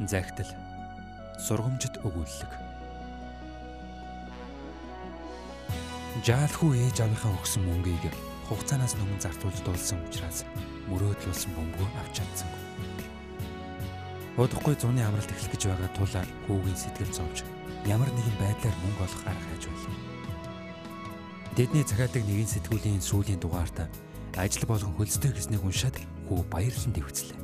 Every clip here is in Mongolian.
Захидал. Сургамжит өгүүлэлэг. Жаалхүү ээж авийнхаа өгсөн мөнгийг хугацаанаас өмнө зартуулж дуулсан учраас мөрөөдлүүлсэн бөмбөгөө авч чадсангүй. Удахгүй зуны амралт эхлэх гэж байгаа тул хүүгийн сэтгэл зовж ямар нэгэн байдлаар мөнгө олох арга хайж байлаа. Тэдний захиалдаг нэгэн сэтгүүлийн сүүлийн дугаарт ажил болгон хөлстэй гэснийг уншаад хүү баярлан дэвцлээ.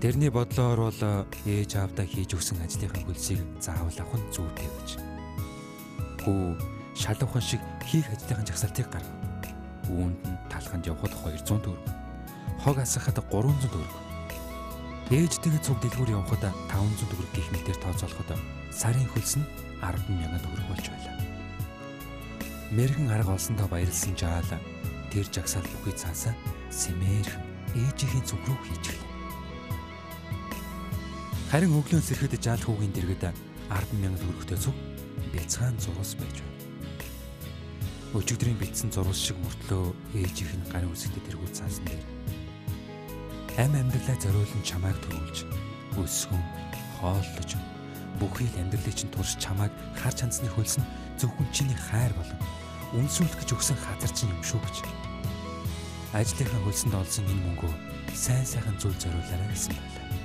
Тэрний бодлоор бол ээж аавдаа хийж өгсөн ажлынхаа хөлсийг заавал авах нь зүйтэй гэж. Хүү шалуухан шиг хийх ажлынхаа жагсаалтыг гаргав. Үүнд нь талханд явхад 200 төгрөг, хог асгахад 300 төгрөг, ээжтэйгээ цуг дэлгүүр явхад 500 төгрөг гэх мэтээр тооцоолоход сарын хөлс нь 10,000 төгрөг болж байлаа. Мэргэн арга олсондоо баярлсан Жаал тэр жагсаал бүхий цаасаа сэмээрхэн ээжийнхээ цуг руу хийчихлээ. Харин өглөөн сэрэхэд Жаал хүүгийн дэргэд 10,000 төгрөгтэй цуг бяцхан зурвас байж байна. Өчигдрийн битсэн зурвас шиг мөртлөө ээжийнх нь гарын үсэгтэй тэргүүл цаасан дээр ам амьдралаа зориулан чамайг төрүүлж, өсгөн, хооллож, бүхий л амьдралыг чинь турш чамайг харж хандсны хөлс нь зөвхөн чиний хайр болон үнсүүлэх гэж өгсөн хазар чинь юм шүү гэж. Ажлынхаа хөлсөнд олсон энэ мөнгөө сайн сайхан зүйл зориулаарай гэсэн байлаа.